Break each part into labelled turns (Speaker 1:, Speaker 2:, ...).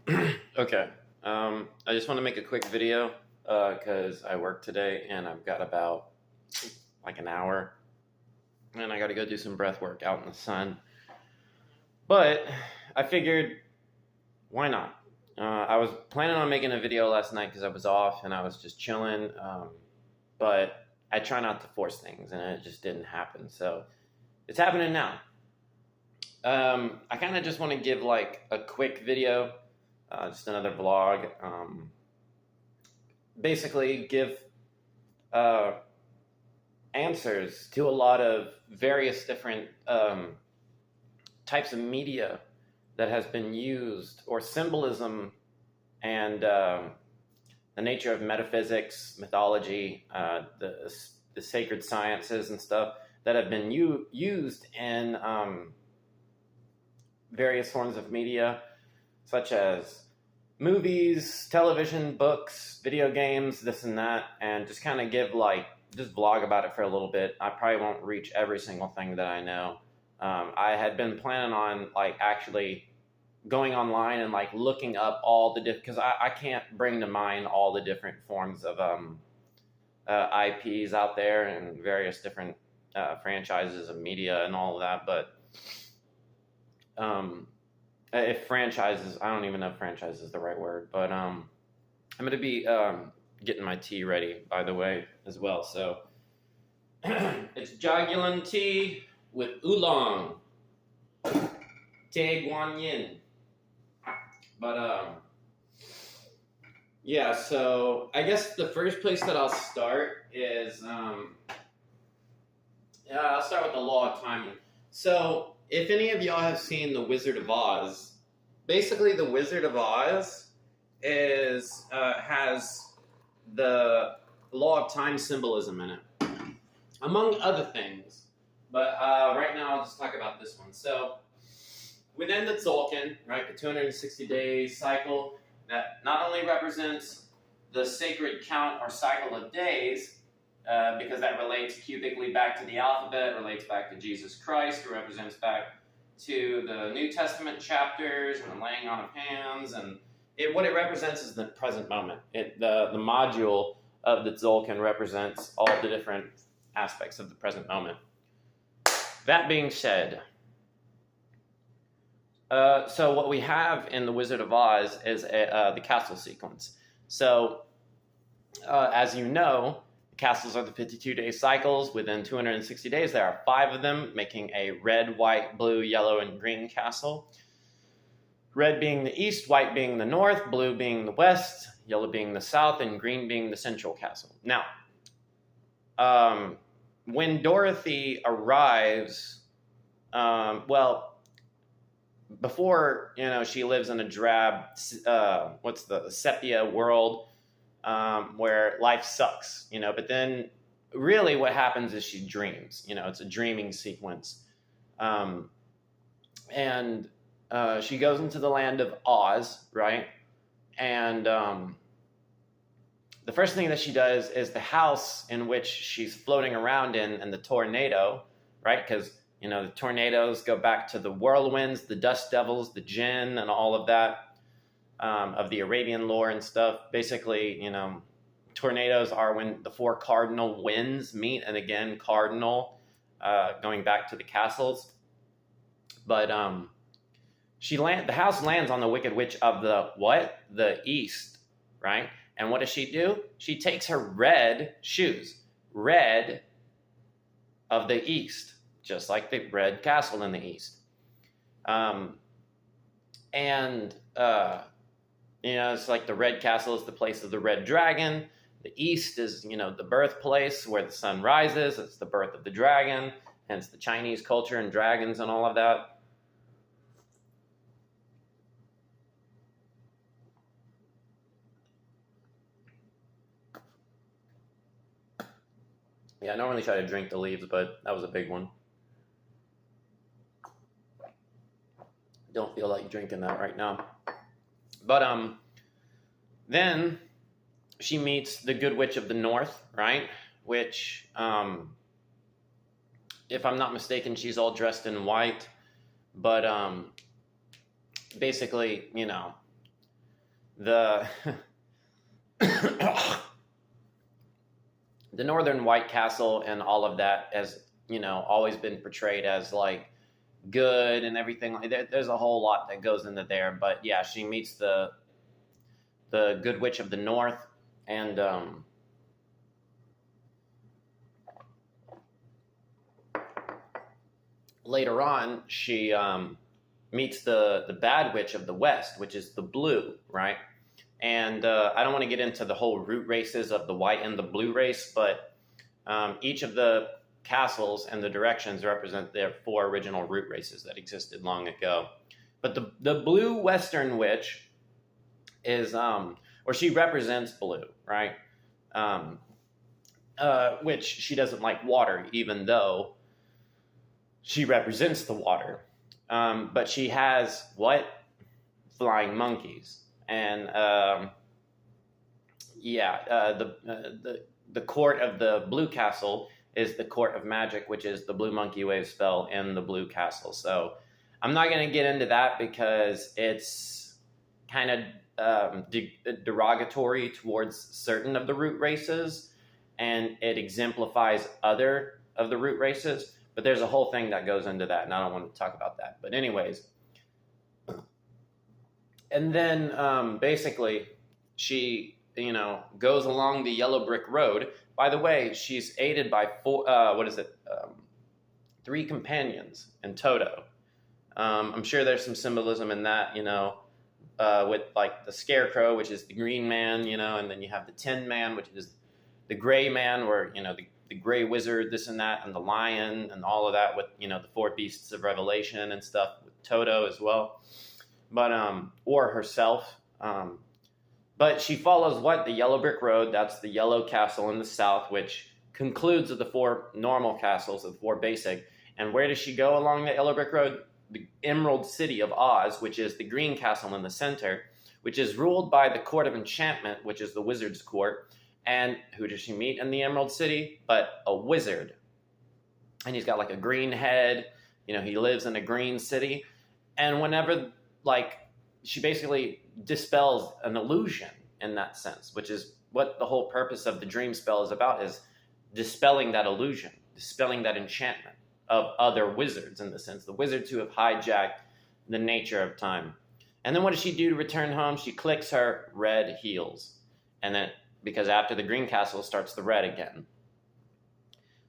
Speaker 1: Okay. I just want to make a quick video because I work today and I've got about like an hour and I got to go do some breath work out in the sun. But I figured, why not? I was planning on making a video last night because I was off and I was just chilling. But I try not to force things and it just didn't happen. So it's happening now. I kind of just want to give like a quick video, just another vlog. Basically, give uh, answers to a lot of various different types of media that has been used, or symbolism and the nature of metaphysics, mythology, the sacred sciences and stuff that have been used in various forms of media, such as movies, television, books, video games, this and that, and just kind of give just vlog about it for a little bit. I probably won't reach every single thing that I know. I had been planning on actually going online and looking up all the because I can't bring to mind all the different forms of IPs out there and various different franchises of media and all of that, but if franchises, I don't even know if franchise is the right word, but I'm going to be getting my tea ready, by the way, as well. So it's Jagulan tea with oolong, Tae Guan Yin. But yeah, so I guess the first place that I'll start is I'll start with the law of timing. So if any of y'all have seen The Wizard of Oz, basically The Wizard of Oz has the law of time symbolism in it, among other things. But right now I'll just talk about this one. So within the Tzolk'in, right, the 260-day cycle that not only represents the sacred count or cycle of days, because that relates cubically back to the alphabet, relates back to Jesus Christ, it represents back to the New Testament chapters and the laying on of hands, and what it represents is the present moment. The module of the Tzolk'in represents all the different aspects of the present moment. That being said, so what we have in The Wizard of Oz is the castle sequence. So, as you know, castles are the 52-day cycles. Within 260 days, there are 5 of them, making a red, white, blue, yellow, and green castle. Red being the east, white being the north, blue being the west, yellow being the south, and green being the central castle. Now, when Dorothy arrives, before, she lives in a drab, sepia world, where life sucks, but then really what happens is she dreams, it's a dreaming sequence. And she goes into the land of Oz, right? And the first thing that she does is the house in which she's floating around in, and the tornado, right? Because, the tornadoes go back to the whirlwinds, the dust devils, the jinn, and all of that. Of the Arabian lore and stuff. Basically, tornadoes are when the 4 cardinal winds meet, and again, cardinal, going back to the castles. But the house lands on the Wicked Witch of the East, right? And what does she do? She takes her red shoes, red of the East, just like the red castle in the East. It's like the red castle is the place of the red dragon. The east is, the birthplace where the sun rises. It's the birth of the dragon, hence the Chinese culture and dragons and all of that. Yeah, I don't really try to drink the leaves, but that was a big one. Don't feel like drinking that right now. But then she meets the Good Witch of the North, right? Which, if I'm not mistaken, she's all dressed in white. But basically, the the Northern White Castle and all of that has, always been portrayed as like good and everything. Like there's a whole lot that goes into there, but yeah, she meets the Good Witch of the North, and later on she meets the Bad Witch of the West, which is the Blue, right? And I don't want to get into the whole root races of the white and the blue race, but each of the castles and the directions represent their 4 original root races that existed long ago. But the Blue Western Witch is, or she represents blue, right? Which she doesn't like water, even though she represents the water. But she has what? Flying monkeys. And the court of the Blue Castle is the Court of Magic, which is the Blue Monkey Wave spell in the Blue Castle. So I'm not going to get into that because it's kind of derogatory towards certain of the root races, and it exemplifies other of the root races. But there's a whole thing that goes into that, and I don't want to talk about that. But anyways, and then basically she, goes along the yellow brick road. By the way, she's aided by 3 companions in Toto. I'm sure there's some symbolism in that, with like the Scarecrow, which is the green man, and then you have the Tin Man, which is the gray man, where, the gray wizard, this and that, and the lion and all of that with, the 4 beasts of Revelation and stuff with Toto as well. But, or herself. But she follows what? The yellow brick road. That's the yellow castle in the south, which concludes with the 4 normal castles, the 4 basic. And where does she go along the yellow brick road? The Emerald City of Oz, which is the green castle in the center, which is ruled by the Court of Enchantment, which is the wizard's court. And who does she meet in the Emerald City? But a wizard. And he's got like a green head. He lives in a green city. And whenever, she basically dispels an illusion in that sense, which is what the whole purpose of the dream spell is about, is dispelling that illusion, dispelling that enchantment of other wizards, in the sense, the wizards who have hijacked the nature of time. And then what does she do to return home? She clicks her red heels. And then, because after the green castle starts the red again.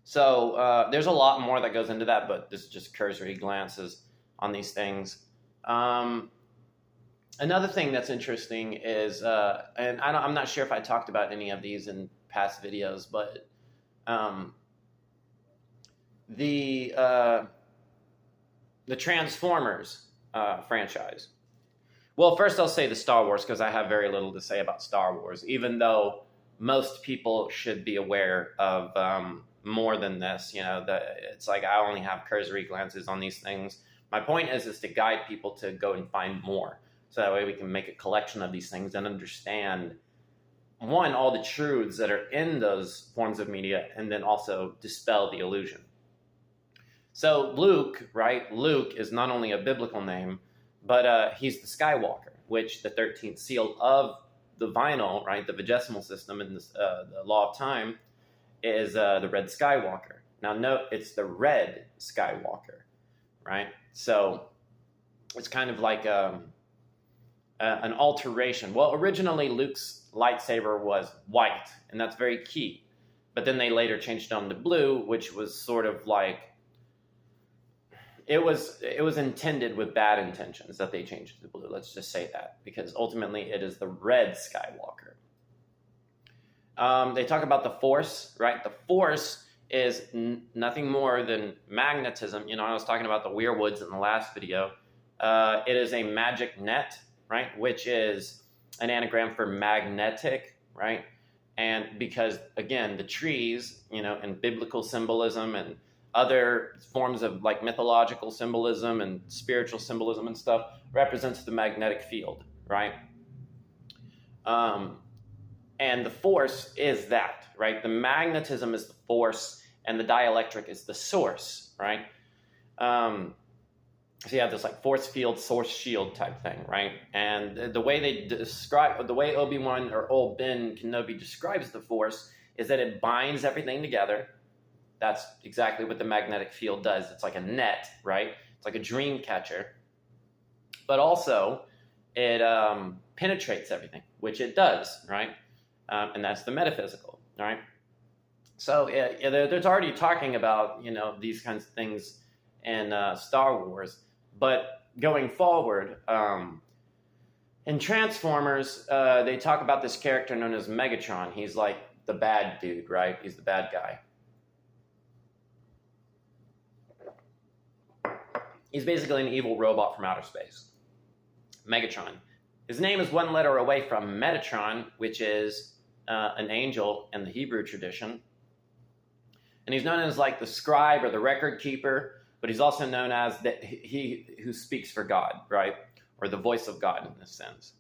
Speaker 1: So there's a lot more that goes into that, but this is just cursory glances on these things. Another thing that's interesting is, and I'm not sure if I talked about any of these in past videos, but the Transformers franchise. Well, first I'll say the Star Wars, because I have very little to say about Star Wars, even though most people should be aware of more than this. It's like I only have cursory glances on these things. My point is to guide people to go and find more. So that way we can make a collection of these things and understand, one, all the truths that are in those forms of media, and then also dispel the illusion. So Luke, right? Luke is not only a biblical name, but he's the Skywalker, which the 13th seal of the vinyl, right? The vigesimal system in the law of time is the red Skywalker. Now note, it's the red Skywalker, right? So it's kind of like an alteration. Well, originally Luke's lightsaber was white, and that's very key. But then they later changed it on to blue, which was sort of like, it was intended with bad intentions that they changed it to blue. Let's just say that, because ultimately it is the red Skywalker. They talk about the Force, right? The Force is nothing more than magnetism. I was talking about the weirwoods in the last video. It is a magic net, right? Which is an anagram for magnetic, right? And because, again, the trees, in biblical symbolism and other forms of mythological symbolism and spiritual symbolism and stuff, represents the magnetic field, right? And the Force is that, right? The magnetism is the force, and the dielectric is the source, right? So you have this like force field, source shield type thing, right? And the way they describe, the way Obi-Wan or old Ben Kenobi describes the Force is that it binds everything together. That's exactly what the magnetic field does. It's like a net, right? It's like a dream catcher. But also, it penetrates everything, which it does, right? And that's the metaphysical, right? So there's already talking about, you know, these kinds of things in Star Wars. But going forward, in Transformers, they talk about this character known as Megatron. He's like the bad dude, right? He's the bad guy. He's basically an evil robot from outer space. Megatron. His name is one letter away from Metatron, which is an angel in the Hebrew tradition. And he's known as like the scribe or the record keeper, but he's also known as he who speaks for God, right? Or the voice of God in this sense.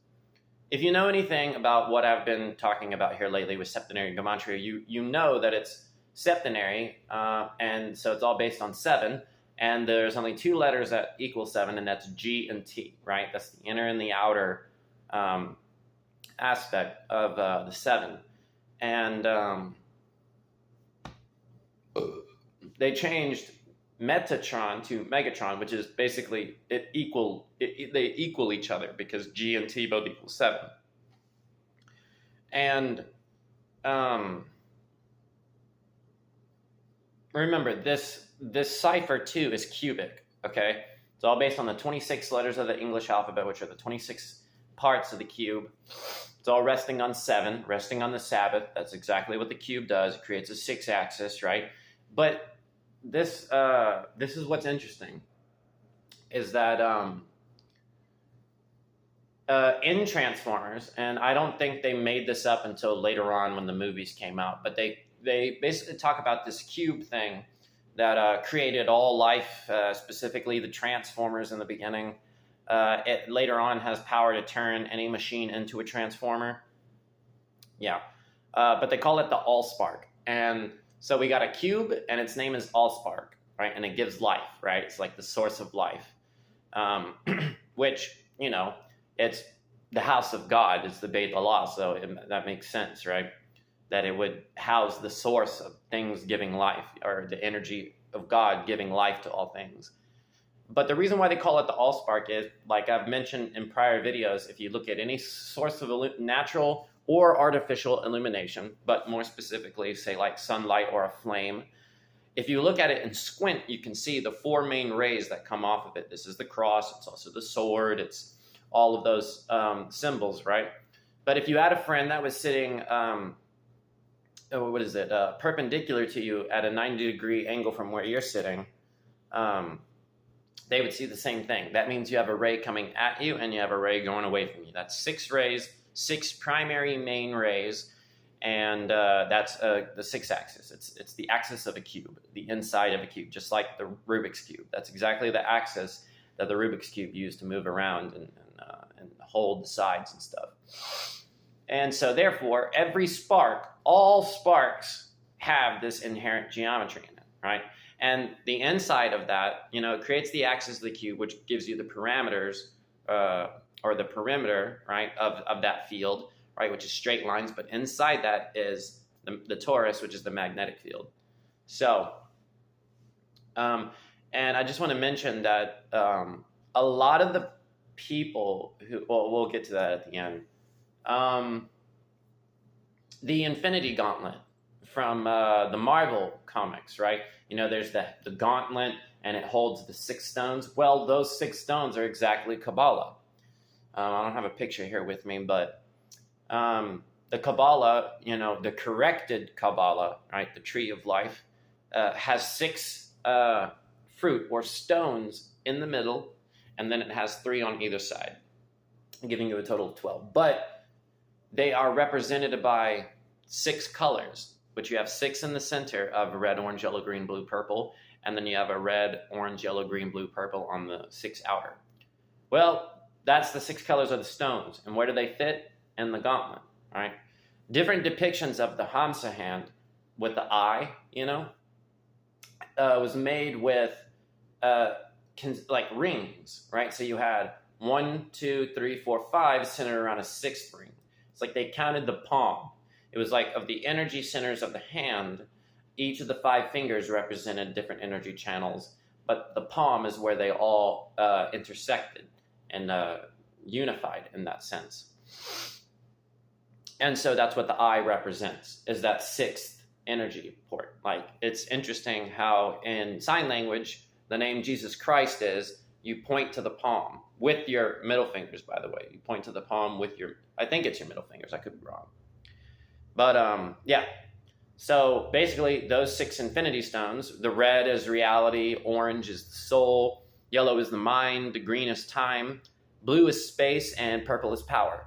Speaker 1: If you know anything about what I've been talking about here lately with septenary gematria, you know that it's septenary, and so it's all based on 7. And there's only 2 letters that equal 7, and that's G and T, right? That's the inner and the outer aspect of the 7. And they changed Metatron to Megatron, which is basically they equal each other because G and T both equal 7. And remember, this cipher too is cubic, okay? It's all based on the 26 letters of the English alphabet, which are the 26 parts of the cube. It's all resting on 7, resting on the Sabbath. That's exactly what the cube does. It creates a 6-axis, right? But this is what's interesting, is that in Transformers, and I don't think they made this up until later on when the movies came out, but they basically talk about this cube thing that created all life, specifically the Transformers in the beginning. It later on has power to turn any machine into a transformer. Yeah, but they call it the Allspark. And so we got a cube, and its name is Allspark, right? And it gives life, right? It's like the source of life, which, you know, it's the house of God. It's the Beit Allah, so that makes sense, right? That it would house the source of things giving life, or the energy of God giving life to all things. But the reason why they call it the Allspark is, like I've mentioned in prior videos, if you look at any source of natural or artificial illumination, but more specifically, say like sunlight or a flame, if you look at it and squint, you can see the 4 main rays that come off of it. This is the cross, it's also the sword, it's all of those symbols, right? But if you had a friend that was sitting, perpendicular to you at a 90-degree angle from where you're sitting, they would see the same thing. That means you have a ray coming at you and you have a ray going away from you. That's 6 rays, 6 primary main rays, and that's the 6-axis. It's the axis of a cube, the inside of a cube, just like the Rubik's Cube. That's exactly the axis that the Rubik's Cube used to move around and hold the sides and stuff. And so therefore, every spark, all sparks have this inherent geometry in it, right? And the inside of that, you know, it creates the axis of the cube, which gives you the parameters, or the perimeter, right, of that field, right, which is straight lines. But inside that is the torus, which is the magnetic field. So, and I just want to mention that a lot of the people who, well, we'll get to that at the end. The Infinity Gauntlet from the Marvel comics, right? You know, there's the gauntlet, and it holds the 6 stones. Well, those 6 stones are exactly Kabbalah. I don't have a picture here with me, but the Kabbalah, you know, the corrected Kabbalah, right, the tree of life, has 6 fruit or stones in the middle, and then it has 3 on either side, giving you a total of 12. But they are represented by 6 colors, which you have 6 in the center of red, orange, yellow, green, blue, purple, and then you have a red, orange, yellow, green, blue, purple on the 6 outer. Well, that's the 6 colors of the stones. And where do they fit? In the gauntlet, right? Different depictions of the Hamsa hand with the eye, you know, was made with like rings, right? So you had 1, 2, 3, 4, 5 centered around a sixth ring. It's like they counted the palm. It was like of the energy centers of the hand, each of the 5 fingers represented different energy channels, but the palm is where they all intersected and unified in that sense. And so that's what the eye represents, is that sixth energy port. Like, it's interesting how in sign language, the name Jesus Christ is, you point to the palm with your middle fingers, by the way. You point to the palm with your, I think it's your middle fingers. I could be wrong. But yeah. So basically, those 6 infinity stones, the red is reality, orange is the soul, yellow is the mind, the green is time, blue is space, and purple is power.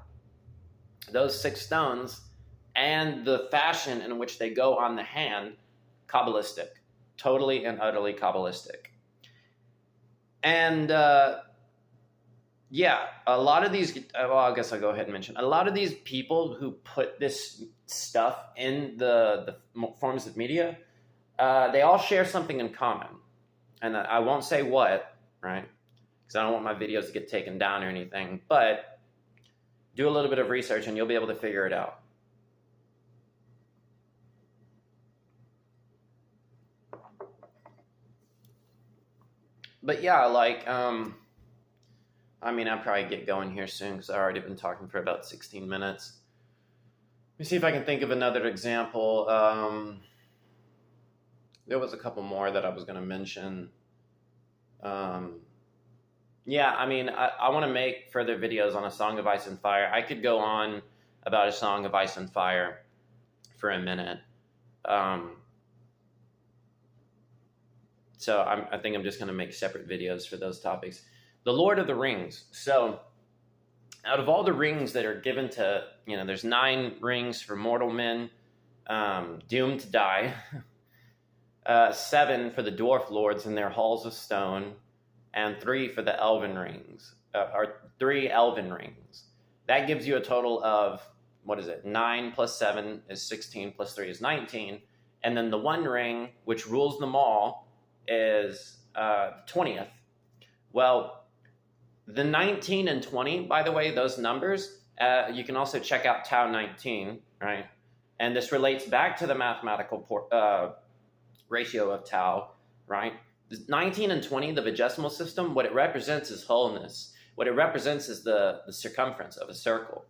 Speaker 1: Those 6 stones and the fashion in which they go on the hand, Kabbalistic, totally and utterly Kabbalistic. And yeah, a lot of these, well, I guess I'll go ahead and mention, a lot of these people who put this stuff in the forms of media, they all share something in common. And I won't say what, right? Because I don't want my videos to get taken down or anything, but do a little bit of research and you'll be able to figure it out. But yeah, like, I mean, I'll probably get going here soon because I've already been talking for about 16 minutes. Let me see if I can think of another example. There was a couple more that I was going to mention. Yeah, I mean, I want to make further videos on A Song of Ice and Fire. I could go on about A Song of Ice and Fire for a minute. So I think I'm just going to make separate videos for those topics. The Lord of the Rings. So out of all the rings that are given to, there's 9 rings for mortal men doomed to die. 7 for the dwarf lords in their halls of stone. And 3 for the elven rings, or 3 elven rings. That gives you a total of, 9 plus 7 is 16, plus 3 is 19. And then the one ring, which rules them all, is 20th. Well, the 19 and 20, by the way, those numbers, you can also check out Tau 19, right? And this relates back to the mathematical ratio of Tau, right? 19 and 20, the Vigesimal system, what it represents is wholeness. What it represents is the circumference of a circle,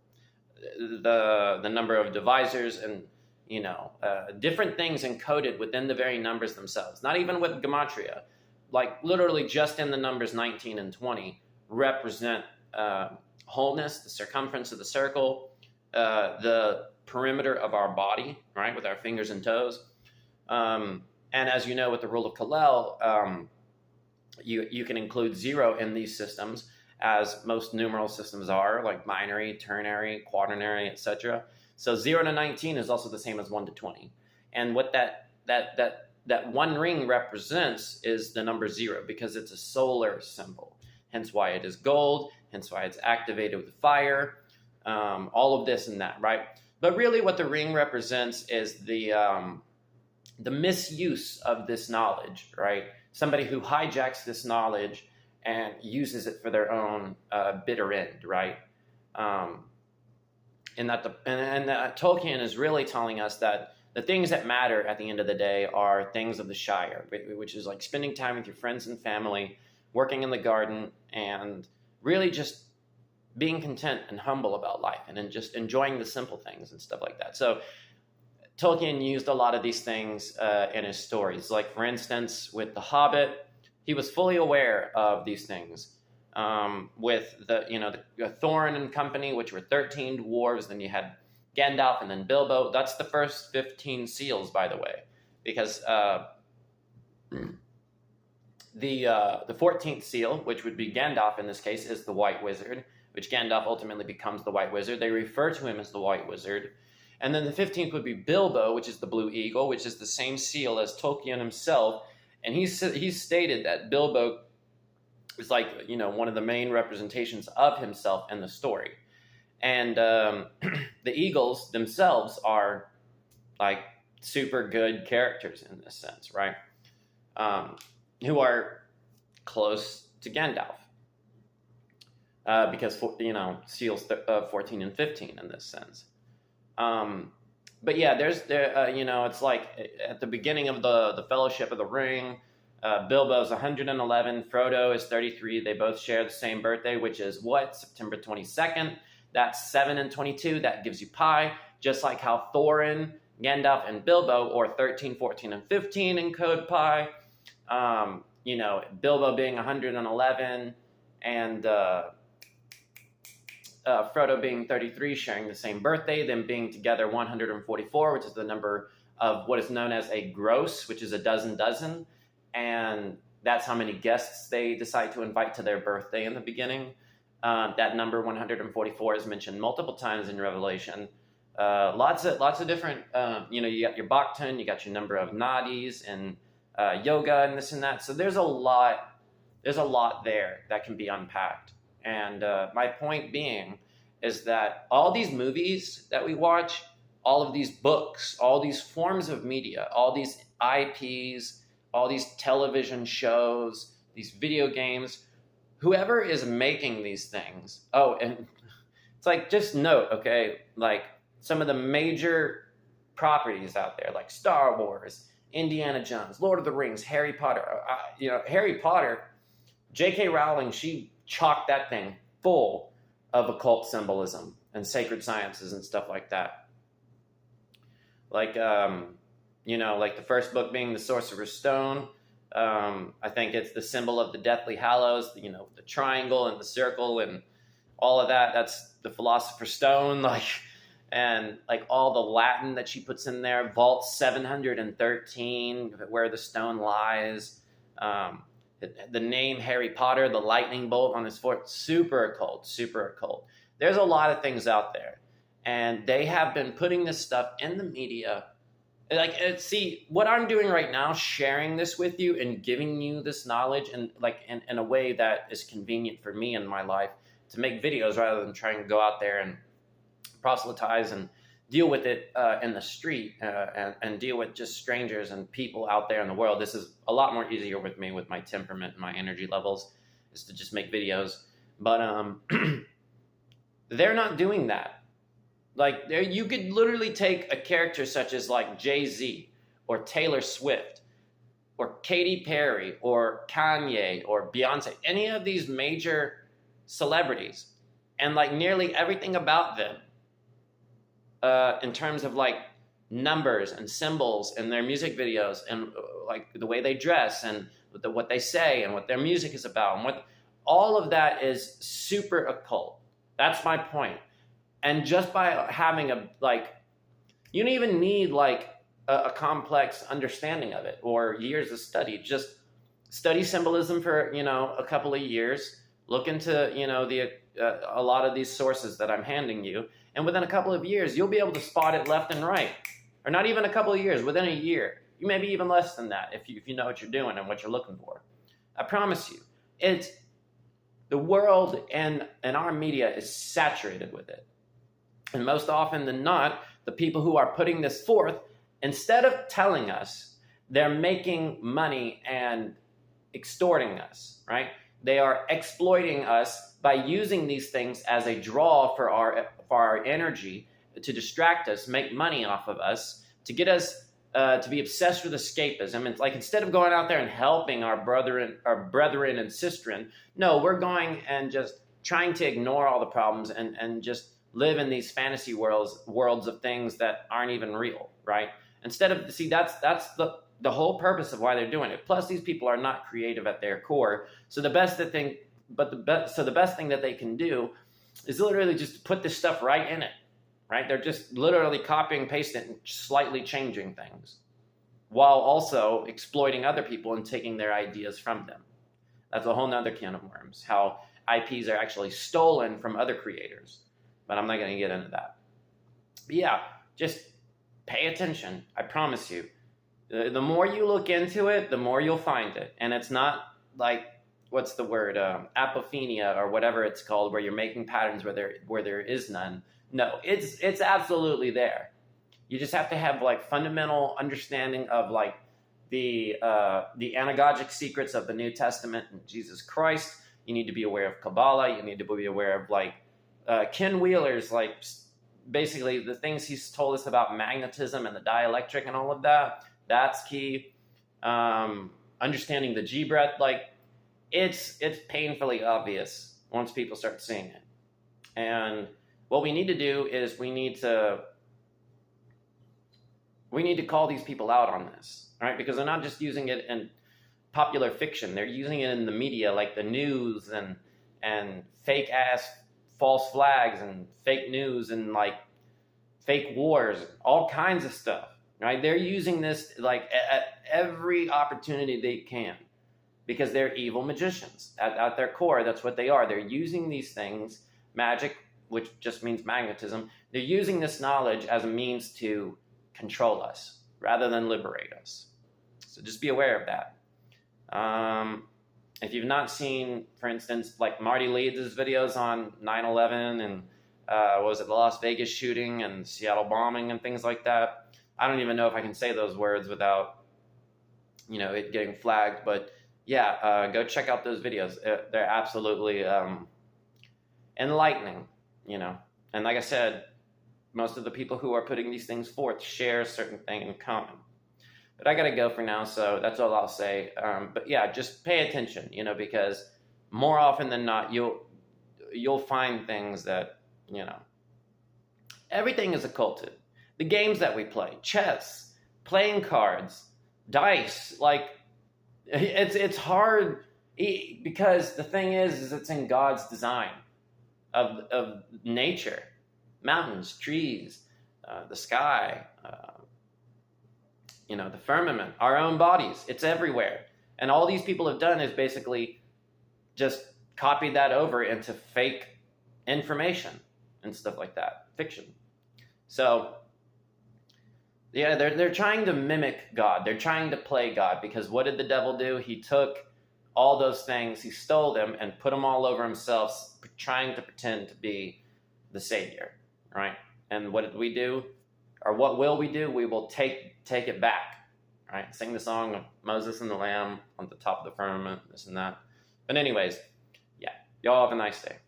Speaker 1: the number of divisors and, different things encoded within the very numbers themselves. Not even with Gematria. Like, literally just in the numbers 19 and 20 represent wholeness, the circumference of the circle, the perimeter of our body, right, with our fingers and toes. And as you know, with the rule of Kalel, you can include 0 in these systems, as most numeral systems are, like binary, ternary, quaternary, etc. So 0 to 19 is also the same as 1 to 20. And what that one ring represents is the number 0, because it's a solar symbol. Hence why it is gold, hence why it's activated with fire, all of this and that, right? But really what the ring represents is the misuse of this knowledge, right? Somebody who hijacks this knowledge and uses it for their own bitter end, right? And Tolkien is really telling us that the things that matter at the end of the day are things of the Shire, which is like spending time with your friends and family, working in the garden, and really just being content and humble about life, and then just enjoying the simple things and stuff like that. So Tolkien used a lot of these things in his stories. Like, for instance, with The Hobbit, he was fully aware of these things. With the Thorin and company, which were 13 dwarves, then you had Gandalf and then Bilbo. That's the first 15 seals, by the way, because the 14th seal, which would be Gandalf in this case, is the White Wizard, which Gandalf ultimately becomes the White Wizard. They refer to him as the White Wizard. And then the 15th would be Bilbo, which is the Blue Eagle, which is the same seal as Tolkien himself. And he's stated that Bilbo is like, one of the main representations of himself in the story. And the Eagles themselves are like super good characters in this sense, right? Who are close to Gandalf. Because, seals 14 and 15 in this sense. But yeah, it's like at the beginning of the Fellowship of the Ring, Bilbo's 111, Frodo is 33. They both share the same birthday, which is what? September 22nd. That's 7 and 22. That gives you pi. Just like how Thorin, Gandalf, and Bilbo, or 13, 14, and 15 encode pi. Bilbo being 111 and Frodo being 33, sharing the same birthday, them being together 144, which is the number of what is known as a gross, which is a dozen. And that's how many guests they decide to invite to their birthday in the beginning. That number 144 is mentioned multiple times in Revelation. Lots of different, you got your Bhaktan, you got your number of nadis and yoga and this and that. So there's a lot there that can be unpacked. And my point being is that all these movies that we watch, all of these books, all these forms of media, all these IPs, all these television shows, these video games, whoever is making these things. Oh, and it's like, just note, okay, like some of the major properties out there, like Star Wars, Indiana Jones, Lord of the Rings, Harry Potter. Harry Potter, J.K. Rowling, she chocked that thing full of occult symbolism and sacred sciences and stuff like that. Like, like the first book being the Sorcerer's Stone. I think it's the symbol of the Deathly Hallows, the triangle and the circle and all of that. That's the Philosopher's Stone, and all the Latin that she puts in there. Vault 713, where the stone lies. The name Harry Potter, the lightning bolt on his forehead, super occult. There's a lot of things out there. And they have been putting this stuff in the media. See, what I'm doing right now, sharing this with you and giving you this knowledge and in a way that is convenient for me in my life to make videos rather than trying to go out there and proselytize and deal with it in the street and deal with just strangers and people out there in the world. This is a lot more easier with me, with my temperament and my energy levels, is to just make videos. But they're not doing that. You could literally take a character such as Jay-Z or Taylor Swift or Katy Perry or Kanye or Beyonce, any of these major celebrities, and nearly everything about them in terms of numbers and symbols in their music videos and the way they dress and what they say and what their music is about and what all of that is super occult. That's my point. And just by having you don't even need a complex understanding of it or years of study. Just study symbolism for a couple of years. Look into a lot of these sources that I'm handing you, and within a couple of years you'll be able to spot it left and right. Or not even a couple of years, within a year. You maybe even less than that if you know what you're doing and what you're looking for. I promise you, it's the world and our media is saturated with it. And most often than not, the people who are putting this forth, instead of telling us, they're making money and extorting us, right? They are exploiting us by using these things as a draw for our energy, to distract us, make money off of us, to get us to be obsessed with escapism. It's instead of going out there and helping our brethren and sistren, no, we're going and just trying to ignore all the problems and just live in these fantasy worlds of things that aren't even real, right? Instead of, that's the whole purpose of why they're doing it. Plus, these people are not creative at their core. So the best thing that they can do is literally just put this stuff right in it, right? They're just literally copying, pasting, and slightly changing things, while also exploiting other people and taking their ideas from them. That's a whole nother can of worms. How IPs are actually stolen from other creators. But I'm not going to get into that. But yeah, just pay attention. I promise you. The more you look into it, the more you'll find it. And it's not what's the word? Apophenia or whatever it's called, where you're making patterns where there is none. No, it's absolutely there. You just have to have fundamental understanding of the anagogic secrets of the New Testament and Jesus Christ. You need to be aware of Kabbalah. You need to be aware of like Ken Wheeler's like basically the things he's told us about magnetism and the dielectric and all of that. That's key. Understanding the G breath, like it's painfully obvious once people start seeing it. And what we need to do is we need to call these people out on this, right? Because they're not just using it in popular fiction. They're using it in the media, like the news and fake ass false flags and fake news and like fake wars, all kinds of stuff, right? They're using this like at every opportunity they can because they're evil magicians. At their core, that's what they are. They're using these things, magic, which just means magnetism. They're using this knowledge as a means to control us rather than liberate us. So just be aware of that. If you've not seen, for instance, like Marty Leeds' videos on 9/11 and the Las Vegas shooting and Seattle bombing and things like that, I don't even know if I can say those words without, it getting flagged. But yeah, go check out those videos. They're absolutely enlightening, And like I said, most of the people who are putting these things forth share a certain thing in common. But I got to go for now, so that's all I'll say. But yeah, just pay attention, because more often than not, you'll find things that, everything is occulted. The games that we play, chess, playing cards, dice, like it's hard because the thing is it's in God's design of nature, mountains, trees, the sky, the firmament, our own bodies. It's everywhere. And all these people have done is basically just copied that over into fake information and stuff like that, fiction. So, yeah, they're trying to mimic God. They're trying to play God because what did the devil do? He took all those things, he stole them and put them all over himself, trying to pretend to be the Savior, right? And what did we do? Or what will we do? We will take it back, right? Sing the song of Moses and the Lamb on the top of the firmament, this and that. But anyways, yeah, y'all have a nice day.